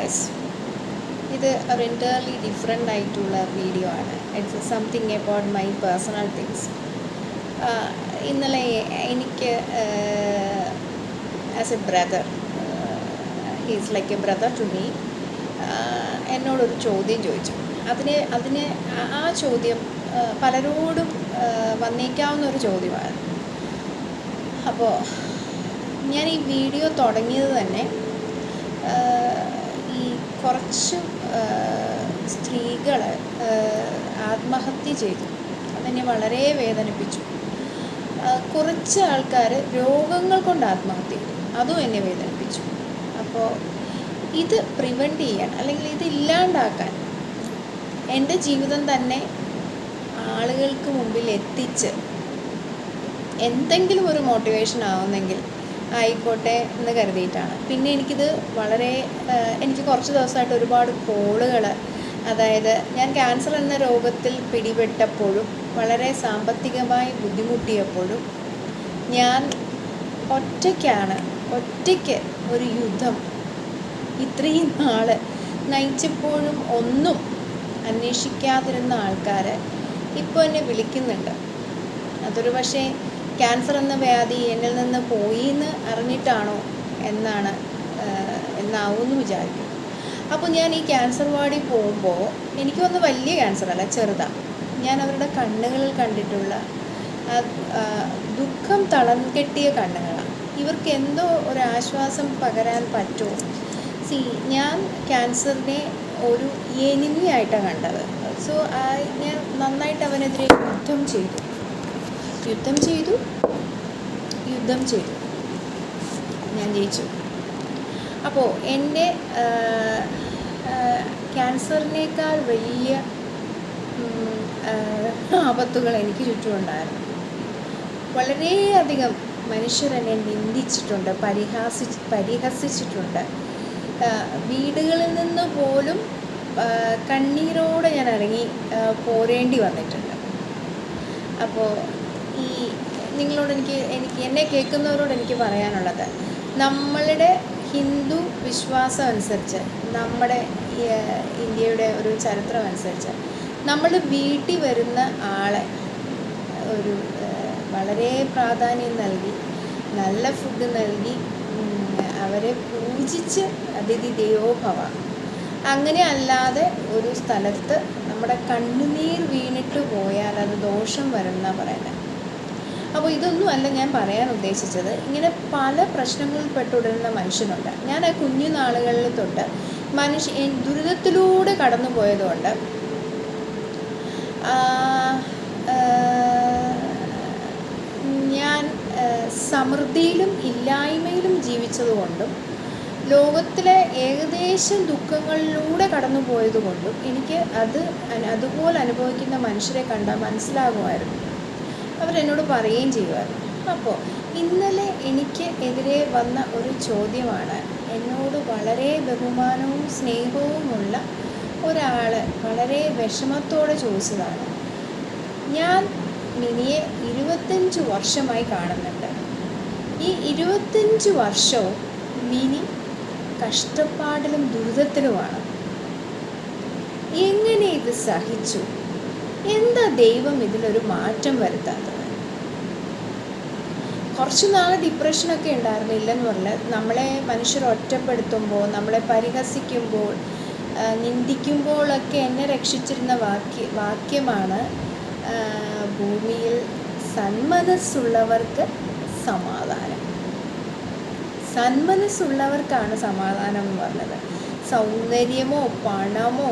Guys, ഇത് ഒരു entirely different ആയിട്ടുള്ള വീഡിയോ ആണ്. It's something about my personal things. ഇന്നലെ എനിക്ക് as a brother, he's like a brother to me, എന്നോടൊരു ചോദ്യം ചോദിച്ചു. അതിന് ആ ചോദ്യം പലരോടും വന്നേക്കാവുന്ന ഒരു ചോദ്യമാണ്. അപ്പോൾ ഞാൻ ഈ വീഡിയോ തുടങ്ങിയത് തന്നെ ഈ കുറച്ച് സ്ത്രീകൾ ആത്മഹത്യ ചെയ്തു. അതെന്നെ വളരെ വേദനിപ്പിച്ചു. കുറച്ച് ആൾക്കാർ രോഗങ്ങൾ കൊണ്ട് ആത്മഹത്യ ചെയ്തു, അതും എന്നെ വേദനിപ്പിച്ചു. അപ്പോൾ ഇത് പ്രിവെൻറ്റ് ചെയ്യാൻ, അല്ലെങ്കിൽ ഇത് ഇല്ലാണ്ടാക്കാൻ, എൻ്റെ ജീവിതം തന്നെ ആളുകൾക്ക് മുമ്പിൽ എത്തിച്ച് എന്തെങ്കിലും ഒരു മോട്ടിവേഷൻ ആവുന്നെങ്കിൽ ആയിക്കോട്ടെ എന്ന് കരുതിയിട്ടാണ്. പിന്നെ എനിക്ക് കുറച്ച് ദിവസമായിട്ട് ഒരുപാട് കോളുകൾ, അതായത് ഞാൻ ക്യാൻസർ എന്ന രോഗത്തിൽ പിടിപെട്ടപ്പോഴും വളരെ സാമ്പത്തികമായി ബുദ്ധിമുട്ടിയപ്പോഴും ഞാൻ ഒറ്റയ്ക്ക് ഒരു യുദ്ധം ഇത്രയും നാൾ നയിച്ചപ്പോഴും ഒന്നും അന്വേഷിക്കാതിരുന്ന ആൾക്കാർ ഇപ്പോൾ എന്നെ വിളിക്കുന്നുണ്ട്. അതൊരു പക്ഷേ ക്യാൻസർ എന്ന വ്യാധി എന്നിൽ നിന്ന് പോയി എന്ന് അറിഞ്ഞിട്ടാണോ എന്നാവുമെന്ന് വിചാരിക്കും. അപ്പോൾ ഞാൻ ഈ ക്യാൻസർ വാർഡിൽ പോകുമ്പോൾ എനിക്ക് വന്ന വലിയ ക്യാൻസർ അല്ല, ചെറുതാണ്. ഞാൻ അവരുടെ കണ്ണുകളിൽ കണ്ടിട്ടുള്ള ദുഃഖം തളം കെട്ടിയ കണ്ണുകളാണ്. ഇവർക്ക് എന്തോ ഒരാശ്വാസം പകരാൻ പറ്റുമോ? ഞാൻ ക്യാൻസറിനെ ഒരു എനിമിയായിട്ടാണ് കണ്ടത്. സോ ഞാൻ നന്നായിട്ട് അവനെതിരെ യുദ്ധം ചെയ്തു. ഞാൻ ജയിച്ചു. അപ്പോൾ എൻ്റെ ക്യാൻസറിനേക്കാൾ വലിയ ആപത്തുകൾ എനിക്ക് ചുറ്റുമുണ്ടായിരുന്നു. വളരെയധികം മനുഷ്യരെന്നെ നിന്ദിച്ചിട്ടുണ്ട്, പരിഹസിച്ചിട്ടുണ്ട്. വീടുകളിൽ നിന്ന് പോലും കണ്ണീരോടെ ഞാൻ ഇറങ്ങി പോരേണ്ടി വന്നിട്ടുണ്ട്. അപ്പോൾ എന്നെ കേൾക്കുന്നവരോട് എനിക്ക് പറയാനുള്ളത്, നമ്മളുടെ ഹിന്ദു വിശ്വാസം അനുസരിച്ച്, നമ്മുടെ ഇന്ത്യയുടെ ഒരു ചരിത്രം അനുസരിച്ച്, നമ്മൾ വീട്ടിൽ വരുന്ന ആളെ ഒരു വളരെ പ്രാധാന്യം നൽകി, നല്ല ഫുഡ് നൽകി, അവരെ പൂജിച്ച് അതിഥി ദേവോ ഭവ, അങ്ങനെ അല്ലാതെ ഒരു സ്ഥലത്ത് നമ്മുടെ കണ്ണുനീർ വീണിട്ട് പോയാൽ അത് ദോഷം വരുന്ന പറയുന്നത്. അപ്പോൾ ഇതൊന്നുമല്ല ഞാൻ പറയാൻ ഉദ്ദേശിച്ചത്. ഇങ്ങനെ പല പ്രശ്നങ്ങളിൽ പെട്ടുടരുന്ന മനുഷ്യനുണ്ട്. ഞാൻ ആ കുഞ്ഞുനാളുകളിൽ തൊട്ട് ദുരിതത്തിലൂടെ കടന്നു പോയതുകൊണ്ട്, ഞാൻ സമൃദ്ധിയിലും ഇല്ലായ്മയിലും ജീവിച്ചതുകൊണ്ടും ലോകത്തിലെ ഏകദേശം ദുഃഖങ്ങളിലൂടെ കടന്നു പോയതുകൊണ്ടും എനിക്ക് അതുപോലെ അനുഭവിക്കുന്ന മനുഷ്യരെ കണ്ടാൽ മനസ്സിലാകുമായിരുന്നു. അവരെന്നോട് പറയുകയും ചെയ്യുമായിരുന്നു. അപ്പോൾ ഇന്നലെ എനിക്ക് എതിരെ വന്ന ഒരു ചോദ്യമാണ്, എന്നോട് വളരെ ബഹുമാനവും സ്നേഹവുമുള്ള ഒരാൾ വളരെ വിഷമത്തോടെ ചോദിച്ചതാണ്. ഞാൻ മിനിയെ 25 വർഷമായി കാണുന്നുണ്ട്. ഈ 25 വർഷവും മിനി കഷ്ടപ്പാടിലും ദുരിതത്തിലുമാണ്. എങ്ങനെ ഇത് സഹിച്ചു? എന്താ ദൈവം ഇതിലൊരു മാറ്റം വരുത്താത്തത്? കുറച്ച് നാൾ ഡിപ്രഷനൊക്കെ ഉണ്ടായിരുന്നു, ഇല്ലെന്ന് പറഞ്ഞാൽ. നമ്മളെ മനുഷ്യർ ഒറ്റപ്പെടുത്തുമ്പോൾ, നമ്മളെ പരിഹസിക്കുമ്പോൾ, നിന്ദിക്കുമ്പോഴൊക്കെ എന്നെ രക്ഷിച്ചിരുന്ന വാക്യമാണ്, ഭൂമിയിൽ സന്മനസ്സുള്ളവർക്ക് സമാധാനം. സന്മനസ്സുള്ളവർക്കാണ് സമാധാനം എന്ന് പറഞ്ഞത്. സൗന്ദര്യമോ പണമോ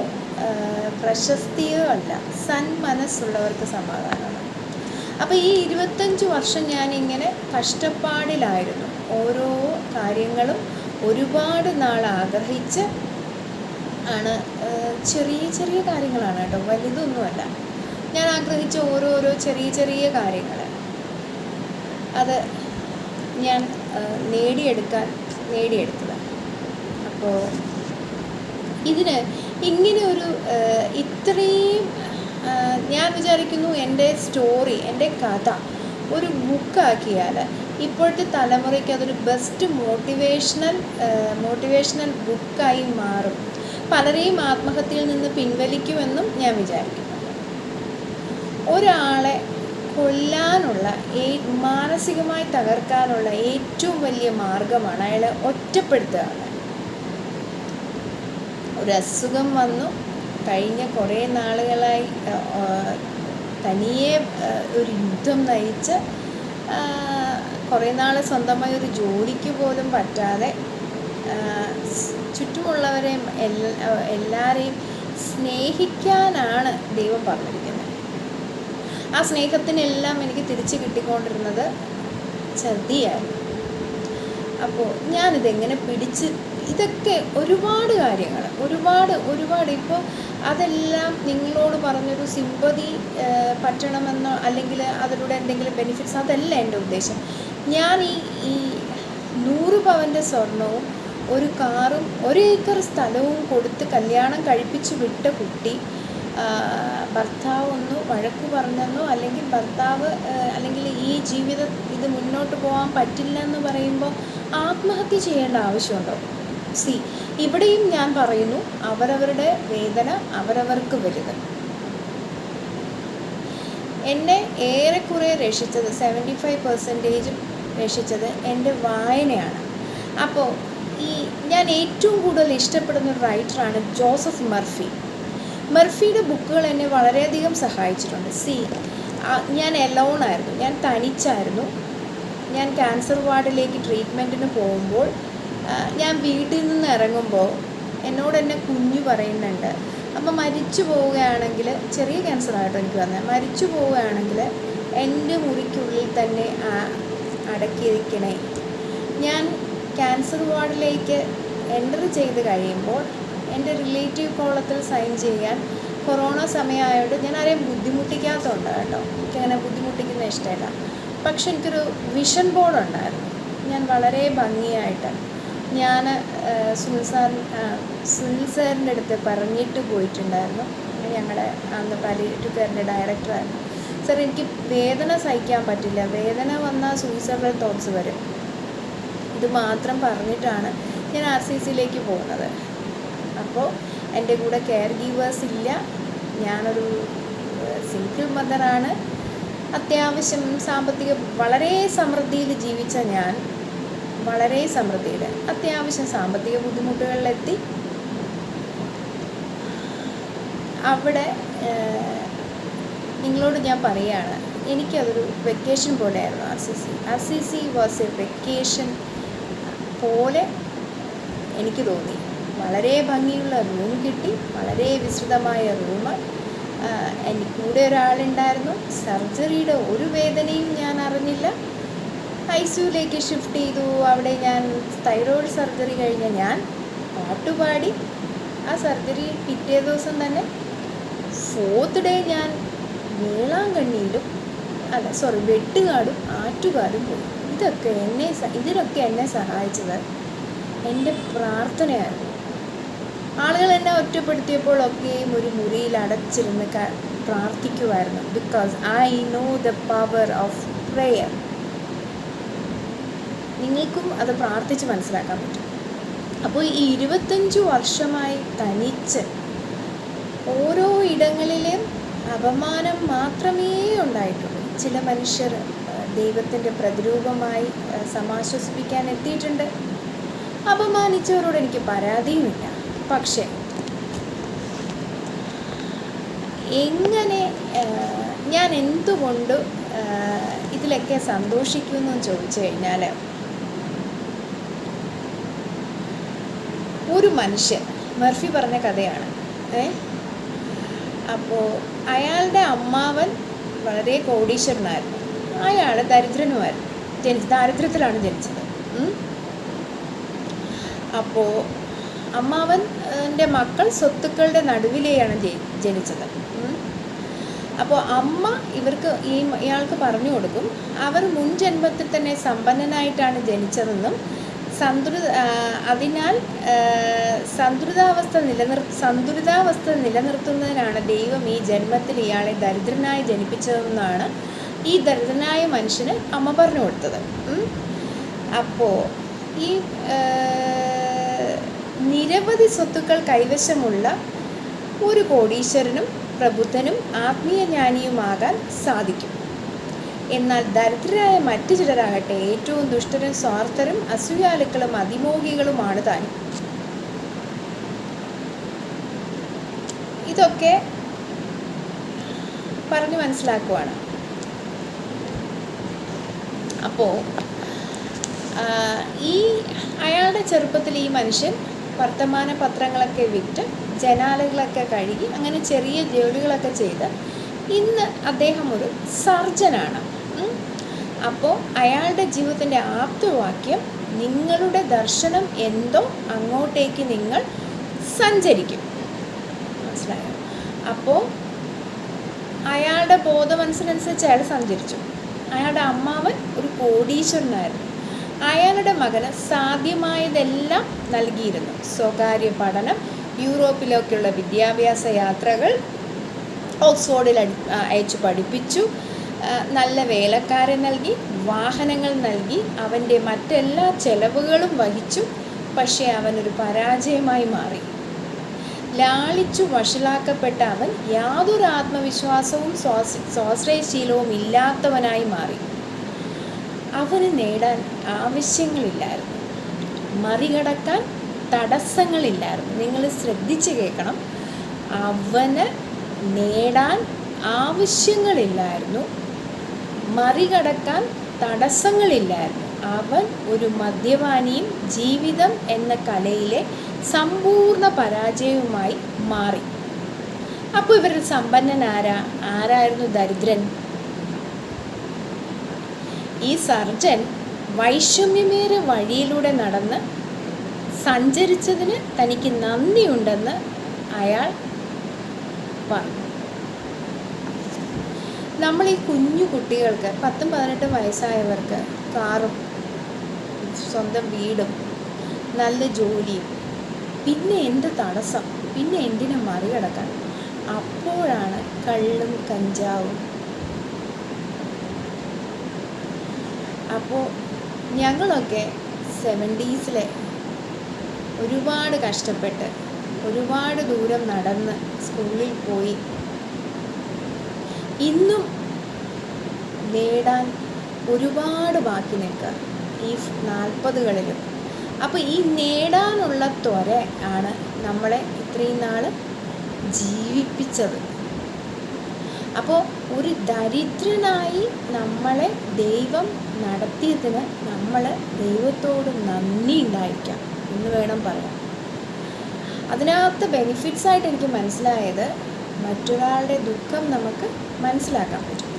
പ്രശസ്തിയോ അല്ല, സന്മനസ്സുള്ളവർക്ക് സമാധാനമാണ്. അപ്പോൾ ഈ 25 വർഷം ഞാനിങ്ങനെ കഷ്ടപ്പാടിലായിരുന്നു. ഓരോ കാര്യങ്ങളും ഒരുപാട് നാൾ ആഗ്രഹിച്ച് ആണ്, ചെറിയ കാര്യങ്ങളാണ് കേട്ടോ, വലുതൊന്നുമല്ല. ഞാൻ ആഗ്രഹിച്ച ഓരോരോ ചെറിയ കാര്യങ്ങൾ, അത് ഞാൻ നേടിയെടുത്തതാണ്. അപ്പോൾ ഇങ്ങനെ ഒരു ഇത്രയും ഞാൻ വിചാരിക്കുന്നു എൻ്റെ സ്റ്റോറി, എൻ്റെ കഥ ഒരു ബുക്കാക്കിയാൽ ഇപ്പോഴത്തെ തലമുറയ്ക്ക് അതൊരു ബെസ്റ്റ് മോട്ടിവേഷണൽ ബുക്കായി മാറും. പലരെയും ആത്മഹത്യയിൽ നിന്ന് പിൻവലിക്കുമെന്നും ഞാൻ വിചാരിക്കുന്നുണ്ട്. ഒരാളെ കൊല്ലാനുള്ള, മാനസികമായി തകർക്കാനുള്ള ഏറ്റവും വലിയ മാർഗമാണ് അയാളെ ഒറ്റപ്പെടുത്തുക. ഒരു അസുഖം വന്നു കഴിഞ്ഞ കുറേ നാളുകളായി തനിയെ ഒരു യുദ്ധം നയിച്ച് കുറേ നാൾ സ്വന്തമായി ഒരു ജോലിക്ക് പോലും പറ്റാതെ ചുറ്റുമുള്ളവരെയും എല്ലാവരെയും സ്നേഹിക്കാനാണ് ദൈവം പറഞ്ഞിരിക്കുന്നത്. ആ സ്നേഹത്തിനെല്ലാം എനിക്ക് തിരിച്ചു കിട്ടിക്കൊണ്ടിരുന്നത് ചതിയായിരുന്നു. അപ്പോൾ ഞാനിതെങ്ങനെ ഇതൊക്കെ ഒരുപാട് കാര്യങ്ങൾ, ഒരുപാട് ഇപ്പോൾ അതെല്ലാം നിങ്ങളോട് പറഞ്ഞൊരു സിമ്പതി പറ്റണമെന്നോ അല്ലെങ്കിൽ അതിലൂടെ എന്തെങ്കിലും ബെനിഫിറ്റ്സ്, അതല്ല എൻ്റെ ഉദ്ദേശം. ഞാൻ ഈ 100 പവൻ്റെ സ്വർണവും ഒരു കാറും 1 ഏക്കർ സ്ഥലവും കൊടുത്ത് കല്യാണം കഴിപ്പിച്ച് വിട്ട കുട്ടി ഭർത്താവ് ഒന്ന് വഴക്ക് പറഞ്ഞെന്നോ അല്ലെങ്കിൽ ഈ ജീവിതം ഇത് മുന്നോട്ട് പോകാൻ പറ്റില്ല എന്ന് പറയുമ്പോൾ ആത്മഹത്യ ചെയ്യേണ്ട ആവശ്യമുണ്ടോ? ഇവിടെയും ഞാൻ പറയുന്നു, അവരവരുടെ വേദന അവരവർക്ക് വലുത്. എന്നെ ഏറെക്കുറെ രക്ഷിച്ചത് 75% രക്ഷിച്ചത് എൻ്റെ വായനയാണ്. അപ്പോൾ ഞാൻ ഏറ്റവും കൂടുതൽ ഇഷ്ടപ്പെടുന്ന ഒരു റൈറ്ററാണ് ജോസഫ് മർഫിയുടെ ബുക്കുകൾ എന്നെ വളരെയധികം സഹായിച്ചിട്ടുണ്ട്. ഞാൻ എലോണായിരുന്നു, ഞാൻ തനിച്ചായിരുന്നു. ഞാൻ ക്യാൻസർ വാർഡിലേക്ക് ട്രീറ്റ്മെൻറ്റിന് പോകുമ്പോൾ ഞാൻ വീട്ടിൽ നിന്ന് ഇറങ്ങുമ്പോൾ എന്നോട് എന്നെ കുഞ്ഞു പറയുന്നുണ്ട്, അപ്പം മരിച്ചു പോവുകയാണെങ്കിൽ, ചെറിയ ക്യാൻസറായിട്ടോ എനിക്ക് വന്നത്, മരിച്ചു പോവുകയാണെങ്കിൽ എൻ്റെ മുറിക്കുള്ളിൽ തന്നെ അടക്കിയിരിക്കണേ. ഞാൻ ക്യാൻസർ വാർഡിലേക്ക് എൻ്റർ ചെയ്ത് കഴിയുമ്പോൾ എൻ്റെ റിലേറ്റീവ് കോളത്തിൽ സൈൻ ചെയ്യാൻ കൊറോണ സമയമായതുകൊണ്ട് ഞാൻ ആരെയും ബുദ്ധിമുട്ടിക്കാത്തതുണ്ട് കേട്ടോ, എനിക്കങ്ങനെ ബുദ്ധിമുട്ടിക്കുന്ന ഇഷ്ടമില്ല. പക്ഷെ എനിക്കൊരു വിഷൻ ബോർഡ് ഉണ്ടായിരുന്നു. ഞാൻ വളരെ ഭംഗിയായിട്ട് സുനിൽ സാറിൻ്റെ അടുത്ത് പറഞ്ഞിട്ട് പോയിട്ടുണ്ടായിരുന്നു. ഞങ്ങളുടെ അന്ന് പാലിയേറ്റീവ് കെയറിൻ്റെ ഡയറക്ടറായിരുന്നു. സാർ, എനിക്ക് വേദന സഹിക്കാൻ പറ്റില്ല, വേദന വന്നാൽ സൂയിസൈഡൽ തോട്ട്സ് വരും. ഇത് മാത്രം പറഞ്ഞിട്ടാണ് ഞാൻ RCCയിലേക്ക് പോകുന്നത്. അപ്പോൾ എൻ്റെ കൂടെ കെയർ ഗീവേഴ്സ് ഇല്ല. ഞാനൊരു സിംഗിൾ മദറാണ്. അത്യാവശ്യം വളരെ സമൃദ്ധിയിൽ ജീവിച്ച ഞാൻ, അത്യാവശ്യം സാമ്പത്തിക ബുദ്ധിമുട്ടുകളിലെത്തി. അവിടെ നിങ്ങളോട് ഞാൻ പറയുകയാണ്, എനിക്കതൊരു വെക്കേഷൻ പോലെയായിരുന്നു RCC വാസ് എ വെക്കേഷൻ പോലെ എനിക്ക് തോന്നി. വളരെ ഭംഗിയുള്ള റൂം കിട്ടി, വളരെ വിസ്തൃതമായ റൂം. എൻ്റെ കൂടെ ഒരാളുണ്ടായിരുന്നു. സർജറിയുടെ ഒരു വേദനയും ഞാൻ അറിഞ്ഞില്ല. ICUയിലേക്ക് ഷിഫ്റ്റ് ചെയ്തു. അവിടെ ഞാൻ തൈറോയ്ഡ് സർജറി കഴിഞ്ഞ ഞാൻ പാട്ടുപാടി. ആ സർജറി പിറ്റേ ദിവസം തന്നെ 4th ഡേ ഞാൻ വെട്ടുകാടും ആറ്റുകാടും പോയി. ഇതിനൊക്കെ എന്നെ സഹായിച്ചത് എൻ്റെ പ്രാർത്ഥനയായിരുന്നു. ആളുകൾ എന്നെ ഒറ്റപ്പെടുത്തിയപ്പോഴൊക്കെയും ഒരു മുറിയിൽ അടച്ചിരുന്ന് പ്രാർത്ഥിക്കുമായിരുന്നു. Because I know the power of prayer. നിങ്ങൾക്കും അത് പ്രാർത്ഥിച്ച് മനസ്സിലാക്കാൻ പറ്റും. അപ്പോൾ ഈ 25 വർഷമായി തനിച്ച് ഓരോ ഇടങ്ങളിലും അപമാനം മാത്രമേ ഉണ്ടായിട്ടുള്ളൂ. ചില മനുഷ്യർ ദൈവത്തിൻ്റെ പ്രതിരൂപമായി സമാശ്വസിപ്പിക്കാൻ എത്തിയിട്ടുണ്ട്. അപമാനിച്ചവരോട് എനിക്ക് പരാതിയുമില്ല. പക്ഷേ ഞാൻ എന്തുകൊണ്ട് ഇതിലൊക്കെ സന്തോഷിക്കുമെന്ന് ചോദിച്ചു കഴിഞ്ഞാൽ, ഒരു മനുഷ്യൻ, മർഫി പറഞ്ഞ കഥയാണ്. അപ്പോൾ അയാളുടെ അമ്മാവൻ വളരെ കോടീശ്വരനായിരുന്നു. അയാൾ ദരിദ്രനുമായിരുന്നു. ദാരിദ്ര്യത്തിലാണ് ജനിച്ചത്. അപ്പോൾ അമ്മാവൻ്റെ മക്കൾ സ്വത്തുക്കളുടെ നടുവിലെയാണ് ജനിച്ചത്. അപ്പോൾ അമ്മ ഇയാൾക്ക് പറഞ്ഞു കൊടുക്കും, അവർ മുൻ ജന്മത്തിൽ തന്നെ സമ്പന്നനായിട്ടാണ് ജനിച്ചതെന്നും അതിനാൽ സന്തുലിതാവസ്ഥ നിലനിർത്തുന്നതിനാണ് ദൈവം ഈ ജന്മത്തിൽ ഇയാളെ ദരിദ്രനായി ജനിപ്പിച്ചതെന്നാണ് ഈ ദരിദ്രനായ മനുഷ്യന് അമ്മ പറഞ്ഞു കൊടുത്തത്. അപ്പോൾ ഈ നിരവധി സ്വത്തുക്കൾ കൈവശമുള്ള ഒരു കോടീശ്വരനും പ്രബുദ്ധനും ആത്മീയ ജ്ഞാനിയുമാകാൻ സാധിക്കും. എന്നാൽ ദരിദ്രരായ മറ്റു ചിലരാകട്ടെ ഏറ്റവും ദുഷ്ടരും സ്വാർത്ഥരും അസൂയാലുക്കളും അതിമോഹികളുമാണ് താനും. ഇതൊക്കെ പറഞ്ഞു മനസ്സിലാക്കുവാണ്. അപ്പോൾ അയാളുടെ ചെറുപ്പത്തിൽ ഈ മനുഷ്യൻ വർത്തമാന പത്രങ്ങളൊക്കെ വിറ്റ് ജനാലകളൊക്കെ കഴുകി അങ്ങനെ ചെറിയ ജോലികളൊക്കെ ചെയ്ത് ഇന്ന് അദ്ദേഹം ഒരു സർജനാണ്. അപ്പോൾ അയാളുടെ ജീവിതത്തിൻ്റെ ആപ്തവാക്യം, നിങ്ങളുടെ ദർശനം എന്തോ അങ്ങോട്ടേക്ക് നിങ്ങൾ സഞ്ചരിക്കും. മനസ്സിലായോ? അപ്പോൾ അയാളുടെ ബോധമനസ്സിനനുസരിച്ച് അയാൾ സഞ്ചരിച്ചു. അയാളുടെ അമ്മാവൻ ഒരു കോടീശ്വരനായിരുന്നു. അയാളുടെ മകന് സാധ്യമായതെല്ലാം നൽകിയിരുന്നു. സ്വകാര്യ പഠനം, യൂറോപ്പിലേക്കുള്ള വിദ്യാഭ്യാസ യാത്രകൾ, ഓക്സ്ഫോർഡിൽ അയച്ചു പഠിപ്പിച്ചു, നല്ല വേലക്കാരെ നൽകി, വാഹനങ്ങൾ നൽകി, അവൻ്റെ മറ്റെല്ലാ ചെലവുകളും വഹിച്ചു. പക്ഷേ അവനൊരു പരാജയമായി മാറി. ലാളിച്ചു വഷളാക്കപ്പെട്ട അവൻ യാതൊരു ആത്മവിശ്വാസവും സ്വാശ്രയശീലവും ഇല്ലാത്തവനായി മാറി. അവന് നേടാൻ ആവശ്യങ്ങളില്ലായിരുന്നു, മറികടക്കാൻ തടസ്സങ്ങളില്ലായിരുന്നു. നിങ്ങൾ ശ്രദ്ധിച്ച് കേൾക്കണം. അവന് നേടാൻ ആവശ്യങ്ങളില്ലായിരുന്നു, മറികടക്കാൻ തടസ്സങ്ങളില്ലായിരുന്നു. അവൻ ഒരു മദ്യപാനിയും ജീവിതം എന്ന കലയിലെ സമ്പൂർണ്ണ പരാജയവുമായി മാറി. അപ്പോൾ ഇവരുടെ സമ്പന്നൻ ആരായിരുന്നു ദരിദ്രൻ? ഈ സർജൻ വൈഷമ്യമേറിയ വഴിയിലൂടെ നടന്ന് സഞ്ചരിച്ചതിന് തനിക്ക് നന്ദിയുണ്ടെന്ന് അയാൾ പറഞ്ഞു. നമ്മൾ ഈ കുഞ്ഞു കുട്ടികൾക്ക് 10-18 വയസ്സായവർക്ക് കാറും സ്വന്തം വീടും നല്ല ജോലിയും, പിന്നെ എന്ത് തടസ്സം, പിന്നെ എന്തിനെ മറികടക്കാൻ? അപ്പോഴാണ് കള്ളും കഞ്ചാവും. അപ്പോൾ ഞങ്ങളൊക്കെ 70s ഒരുപാട് കഷ്ടപ്പെട്ട് ഒരുപാട് ദൂരം നടന്ന് സ്കൂളിൽ പോയി ഇന്നും നേടാൻ ഒരുപാട് ബാക്കി നിൽക്കുക ഈ 40കളിലും. അപ്പോൾ ഈ നേടാനുള്ള ത്വര ആണ് നമ്മളെ ഇത്രയും നാൾ ജീവിപ്പിച്ചത്. അപ്പോൾ ഒരു ദരിദ്രനായി നമ്മളെ ദൈവം നടത്തിയതിന് നമ്മൾ ദൈവത്തോട് നന്ദി ഉണ്ടായിരിക്കാം എന്ന് വേണം പറയാൻ. അതിനകത്ത് ബെനിഫിറ്റ്സായിട്ട് എനിക്ക് മനസ്സിലായത് മറ്റൊരാളുടെ ദുഃഖം നമുക്ക് മനസ്സിലാക്കാൻ പറ്റും.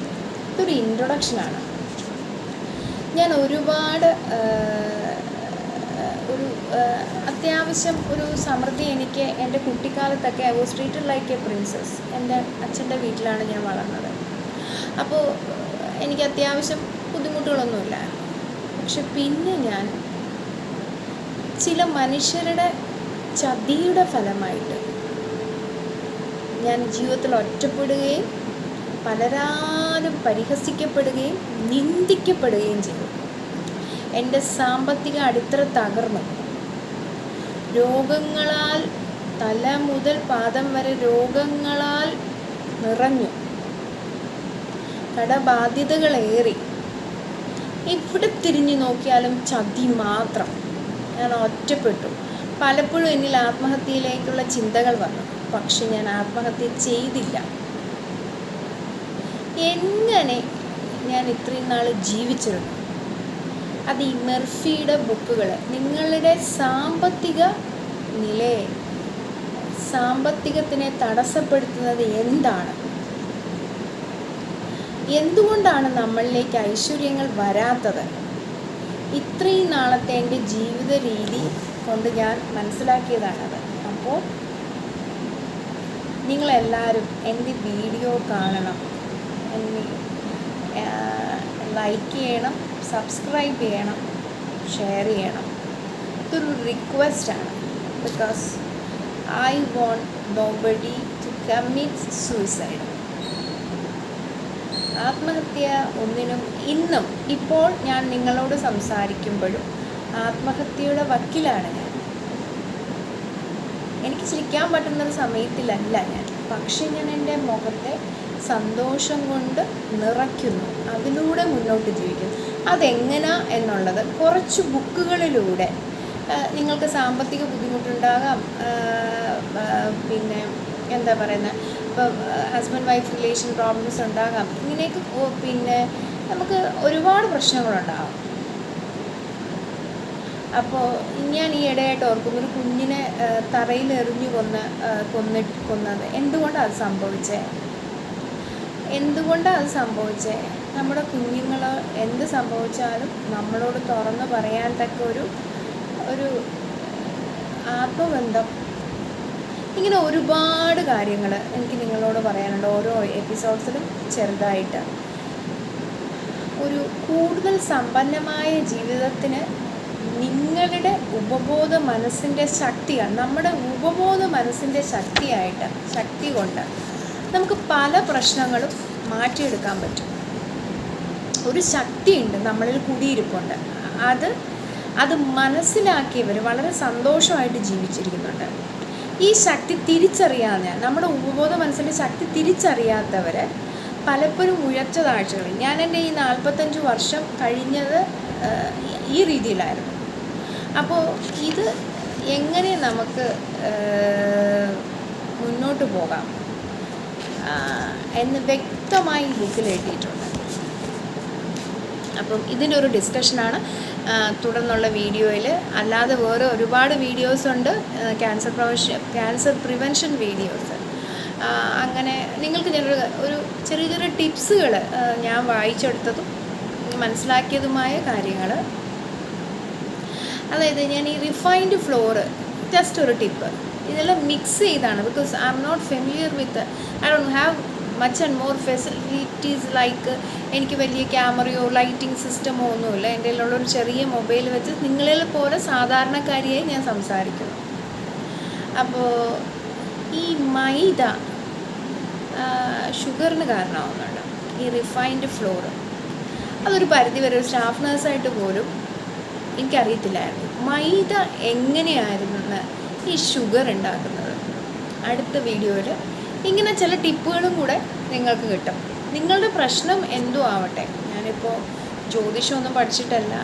ഇതൊരു ഇൻട്രൊഡക്ഷനാണ്. ഞാൻ ഒരുപാട് അത്യാവശ്യം ഒരു സമൃദ്ധി എനിക്ക് എൻ്റെ കുട്ടിക്കാലത്തൊക്കെ I was treated like a princess. എൻ്റെ അച്ഛൻ്റെ വീട്ടിലാണ് ഞാൻ വളർന്നത്. അപ്പോൾ എനിക്ക് അത്യാവശ്യം ബുദ്ധിമുട്ടുകളൊന്നുമില്ല. പക്ഷെ പിന്നെ ഞാൻ ചില മനുഷ്യരുടെ ചതിയുടെ ഫലമായിട്ട് ഞാൻ ജീവിതത്തിൽ ഒറ്റപ്പെടുകയും പലരാലും പരിഹസിക്കപ്പെടുകയും നിന്ദിക്കപ്പെടുകയും ചെയ്തു. എൻ്റെ സാമ്പത്തിക അടിത്തറ തകർന്നു. രോഗങ്ങളാൽ തല മുതൽ പാദം വരെ രോഗങ്ങളാൽ നിറഞ്ഞു. കടബാധ്യതകളേറി. ഇവിടെ തിരിഞ്ഞു നോക്കിയാലും ചതി മാത്രം. ഞാൻ ഒറ്റപ്പെട്ടു. പലപ്പോഴും എന്നിൽ ആത്മഹത്യയിലേക്കുള്ള ചിന്തകൾ വന്നു. പക്ഷെ ഞാൻ ആത്മഹത്യ ചെയ്തില്ല. എങ്ങനെ ഞാൻ ഇത്രയും നാൾ ജീവിച്ചിരുന്നു? അത് ഈ മെർഫിയുടെ ബുക്കുകൾ നിങ്ങളുടെ സാമ്പത്തിക നിലയെ, സാമ്പത്തികത്തിനെ തടസ്സപ്പെടുത്തുന്നത് എന്താണ്? എന്തുകൊണ്ടാണ് നമ്മളിലേക്ക് ഐശ്വര്യങ്ങൾ വരാത്തത്? ഇത്രയും നാളത്തെ എൻ്റെ ജീവിത രീതി കൊണ്ട് ഞാൻ മനസ്സിലാക്കിയതാണത്. അപ്പോൾ നിങ്ങളെല്ലാവരും എൻ്റെ വീഡിയോ കാണണം, ലൈക്ക് ചെയ്യണം, സബ്സ്ക്രൈബ് ചെയ്യണം, ഷെയർ ചെയ്യണം. ഇതൊരു റിക്വസ്റ്റാണ്. Because I want nobody to commit suicide. ആത്മഹത്യ ഒന്നിനും ഇന്നും ഇപ്പോൾ ഞാൻ നിങ്ങളോട് സംസാരിക്കുമ്പോഴും ആത്മഹത്യയുടെ വക്കിലാണ് ഞാൻ. എനിക്ക് ചിരിക്കാൻ പറ്റുന്നൊരു സമയത്തിലല്ല ഞാൻ, പക്ഷേ ഞാൻ എൻ്റെ മുഖത്തെ സന്തോഷം കൊണ്ട് നിറയ്ക്കുന്നു, അതിലൂടെ മുന്നോട്ട് ജീവിക്കുന്നു. അതെങ്ങനെയാ എന്നുള്ളത് കുറച്ച് ബുക്കുകളിലൂടെ, നിങ്ങൾക്ക് സാമ്പത്തിക ബുദ്ധിമുട്ടുണ്ടാകാം, പിന്നെ എന്താ പറയുന്നത്, ഇപ്പോൾ ഹസ്ബൻഡ് വൈഫ് റിലേഷൻ പ്രോബ്ലംസ് ഉണ്ടാകാം, ഇങ്ങനെയൊക്കെ പിന്നെ നമുക്ക് ഒരുപാട് പ്രശ്നങ്ങളുണ്ടാകും. അപ്പോൾ ഞാൻ ഈ ഇടയായിട്ട് ഓർക്കുന്നു, ഒരു കുഞ്ഞിനെ തറയിൽ എറിഞ്ഞു കൊന്നത് എന്തുകൊണ്ടാണ് അത് സംഭവിച്ചേ? നമ്മുടെ കുഞ്ഞുങ്ങൾ എന്ത് സംഭവിച്ചാലും നമ്മളോട് തുറന്ന് പറയാൻ തക്ക ഒരു ആത്മബന്ധം, ഇങ്ങനെ ഒരുപാട് കാര്യങ്ങൾ എനിക്ക് നിങ്ങളോട് പറയാനുണ്ട്. ഓരോ എപ്പിസോഡ്സിലും ചെറുതായിട്ട് ഒരു കൂടുതൽ സമ്പന്നമായ ജീവിതത്തിന് നിങ്ങളുടെ ഉപബോധ മനസ്സിൻ്റെ ശക്തിയാണ്, നമ്മുടെ ഉപബോധ മനസ്സിൻ്റെ ശക്തി കൊണ്ട് നമുക്ക് പല പ്രശ്നങ്ങളും മാറ്റിയെടുക്കാൻ പറ്റും. ഒരു ശക്തിയുണ്ട് നമ്മളിൽ കുടിയിരിപ്പുണ്ട്. അത് മനസ്സിലാക്കിയവർ വളരെ സന്തോഷമായിട്ട് ജീവിച്ചിരിക്കുന്നുണ്ട്. ഈ ശക്തി തിരിച്ചറിയാതെ, നമ്മുടെ ഉപബോധ മനസ്സിൻ്റെ ശക്തി തിരിച്ചറിയാത്തവർ പലപ്പോഴും ഉയർച്ച താഴ്ചകൾ. ഞാൻ എൻ്റെ ഈ 45 വർഷം കഴിഞ്ഞത് ഈ രീതിയിലായിരുന്നു. അപ്പോൾ ഇത് എങ്ങനെ നമുക്ക് മുന്നോട്ട് പോകാം എന്ന് വ്യക്തമായി ബുക്കിൽ എഴുതിയിട്ടുണ്ട്. അപ്പം ഇതിൻ്റെ ഒരു ഡിസ്കഷനാണ് തുടർന്നുള്ള വീഡിയോയിൽ. അല്ലാതെ വേറെ ഒരുപാട് വീഡിയോസ് ഉണ്ട്, ക്യാൻസർ പ്രിവെൻഷൻ വീഡിയോസ്. അങ്ങനെ നിങ്ങൾക്ക് ഒരു ചെറിയ ചെറിയ ടിപ്സുകൾ ഞാൻ വായിച്ചെടുത്തതും മനസ്സിലാക്കിയതുമായ കാര്യങ്ങൾ. അതായത് ഞാൻ ഈ റിഫൈൻഡ് ഫ്ലോർ, ജസ്റ്റ് ഒരു ടിപ്പ്, ഇതെല്ലാം മിക്സ് ചെയ്താണ്. Because I'm not familiar with, I don't have much and more facilities like, എനിക്ക് വലിയ ക്യാമറയോ ലൈറ്റിംഗ് സിസ്റ്റമോ ഒന്നുമില്ല. എൻ്റെ കയ്യിലുള്ളൊരു ചെറിയ മൊബൈൽ വെച്ച് നിങ്ങളിൽ പോലെ സാധാരണക്കാരിയായി ഞാൻ സംസാരിക്കുന്നു. അപ്പോൾ ഈ മൈദ ഷുഗറിന് കാരണമാവുന്നുണ്ട്. ഈ റിഫൈൻഡ് ഫ്ലോർ അതൊരു പരിധിവരെ, ഒരു സ്റ്റാഫ് നേഴ്സായിട്ട് പോലും എനിക്കറിയത്തില്ലായിരുന്നു മൈദ എങ്ങനെയായിരുന്നു ഈ ഷുഗർ ഉണ്ടാക്കുന്നത്. അടുത്ത വീഡിയോയിൽ ഇങ്ങനെ ചില ടിപ്പുകളും കൂടെ നിങ്ങൾക്ക് കിട്ടും. നിങ്ങളുടെ പ്രശ്നം എന്തോ ആവട്ടെ, ഞാനിപ്പോൾ ജ്യോതിഷമൊന്നും പഠിച്ചിട്ടല്ല,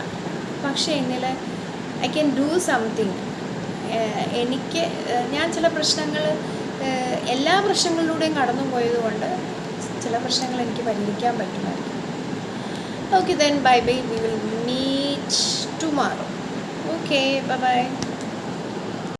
പക്ഷേ എന്നിൽ ഐ ക്യാൻ ഡൂ സംതിങ്. ഞാൻ ചില പ്രശ്നങ്ങൾ, എല്ലാ പ്രശ്നങ്ങളിലൂടെയും കടന്നു പോയതുകൊണ്ട് ചില പ്രശ്നങ്ങൾ എനിക്ക് പരിഹരിക്കാൻ പറ്റുമായിരിക്കും. Okay, then bye bye. We will meet tomorrow. Okay, bye bye.